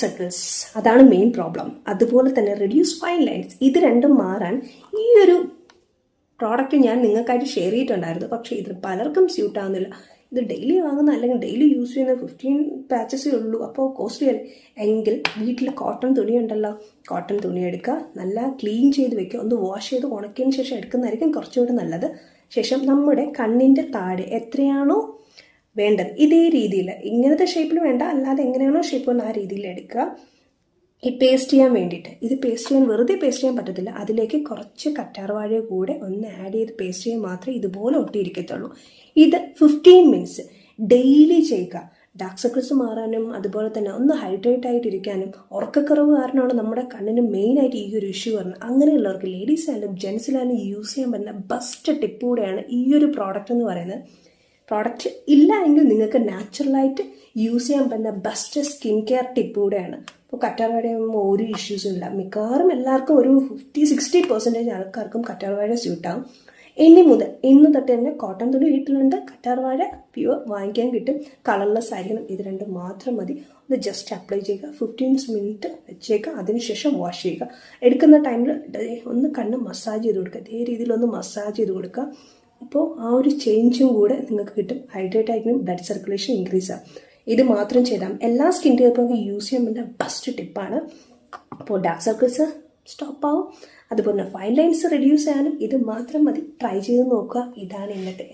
Circles, അതാണ് main problem. അതുപോലെ തന്നെ റെഡ്യൂസ് ഫൈൻ ലൈൻസ്, ഇത് രണ്ടും മാറാൻ ഈ ഒരു പ്രോഡക്റ്റ് ഞാൻ നിങ്ങൾക്കായിട്ട് ഷെയർ ചെയ്തിട്ടുണ്ടായിരുന്നു. പക്ഷേ ഇത് പലർക്കും സ്യൂട്ട് ആവുന്നില്ല. ഇത് ഡെയിലി വാങ്ങുന്ന അല്ലെങ്കിൽ ഡെയിലി യൂസ് ചെയ്യുന്ന 15 പാച്ചസേ ഉള്ളൂ. അപ്പോൾ കോസ്റ്റ്ലി അല്ലേ? എങ്കിൽ വീട്ടിൽ കോട്ടൺ തുണി ഉണ്ടല്ലോ, കോട്ടൺ തുണി എടുക്കുക, നല്ല ക്ലീൻ ചെയ്ത് വെക്കുക, ഒന്ന് വാഷ് ചെയ്ത് ഉണക്കിയതിന് ശേഷം എടുക്കുന്നതായിരിക്കും കുറച്ചുകൂടി നല്ലത്. ശേഷം നമ്മുടെ കണ്ണിൻ്റെ താഴെ എത്രയാണോ വേണ്ടത് ഇതേ രീതിയിൽ, ഇങ്ങനത്തെ ഷേപ്പിൽ വേണ്ട, അല്ലാതെ എങ്ങനെയാണോ ഷേപ്പ് വന്ന് ആ രീതിയിൽ എടുക്കുക. ഈ പേസ്റ്റ് ചെയ്യാൻ വേണ്ടിയിട്ട്, ഇത് പേസ്റ്റ് ചെയ്യാൻ വെറുതെ പേസ്റ്റ് ചെയ്യാൻ പറ്റത്തില്ല, അതിലേക്ക് കുറച്ച് കറ്റാർവാഴ കൂടെ ഒന്ന് ആഡ് ചെയ്ത് പേസ്റ്റ് ചെയ്യാൻ മാത്രമേ ഇതുപോലെ ഒട്ടിയിരിക്കത്തുള്ളൂ. ഇത് 15 മിനിറ്റ്സ് ഡെയിലി ചെയ്യുക. ഡാർക്ക് സർക്കിൾസ് മാറാനും അതുപോലെ തന്നെ ഒന്ന് ഹൈഡ്രേറ്റ് ആയിട്ടിരിക്കാനും. ഉറക്കക്കുറവ് കാരണമാണ് നമ്മുടെ കണ്ണിന് മെയിനായിട്ട് ഈ ഒരു ഇഷ്യൂ വരുന്നത്. അങ്ങനെയുള്ളവർക്ക് ലേഡീസ് ആയാലും ജെൻസിലായാലും യൂസ് ചെയ്യാൻ പറ്റുന്ന ബെസ്റ്റ് ടിപ്പ് കൂടെയാണ് ഈ ഒരു പ്രോഡക്റ്റ് എന്ന് പറയുന്നത്. പ്രോഡക്റ്റ് ഇല്ല എങ്കിൽ നിങ്ങൾക്ക് നാച്ചുറലായിട്ട് യൂസ് ചെയ്യാൻ പറ്റുന്ന ബെസ്റ്റ് സ്കിൻ കെയർ ടിപ്പ് കൂടെയാണ്. ഇപ്പോൾ കറ്റാർവാഴ ഒരു ഇഷ്യൂസും ഇല്ല. മിക്കവാറും എല്ലാവർക്കും ഒരു 50-60% ആൾക്കാർക്കും കറ്റാർവാഴ സ്യൂട്ടാകും. ഇന്ന് തൊട്ട് തന്നെ കോട്ടൺ തുണി വീട്ടിലുണ്ട്, കറ്റാർവാഴ പ്യുവർ വാങ്ങിക്കാൻ കിട്ടും. കളർലെസ് ആയിരിക്കണം. ഇത് രണ്ടും മാത്രം മതി. ഒന്ന് ജസ്റ്റ് അപ്ലൈ ചെയ്യുക, 15 മിനിറ്റ് വെച്ചേക്കുക, അതിനുശേഷം വാഷ് ചെയ്യുക. എടുക്കുന്ന ടൈമിൽ ഒന്ന് കണ്ണ് മസാജ് ചെയ്ത് കൊടുക്കുക, ഇതേ രീതിയിൽ ഒന്ന് മസാജ് ചെയ്ത് കൊടുക്കുക. അപ്പോൾ ആ ഒരു ചേഞ്ചും കൂടെ നിങ്ങൾക്ക് കിട്ടും. ഹൈഡ്രേറ്റ് ആയിരിക്കും, ബ്ലഡ് സർക്കുലേഷൻ ഇൻക്രീസ് ആകും. ഇത് മാത്രം ചെയ്താൽ എല്ലാ സ്കിൻ ടൈപ്പും യൂസ് ചെയ്യാൻ പറ്റുന്ന ബെസ്റ്റ് ടിപ്പാണ്. അപ്പോൾ ഡാർക്ക് സർക്കിൾസ് സ്റ്റോപ്പ് ആവും, അതുപോലെ ഫൈൻ ലൈൻസ് റെഡ്യൂസ് ചെയ്യാനും ഇത് മാത്രം മതി. ട്രൈ ചെയ്ത് നോക്കുക. ഇതാണ് ഇന്നത്തെ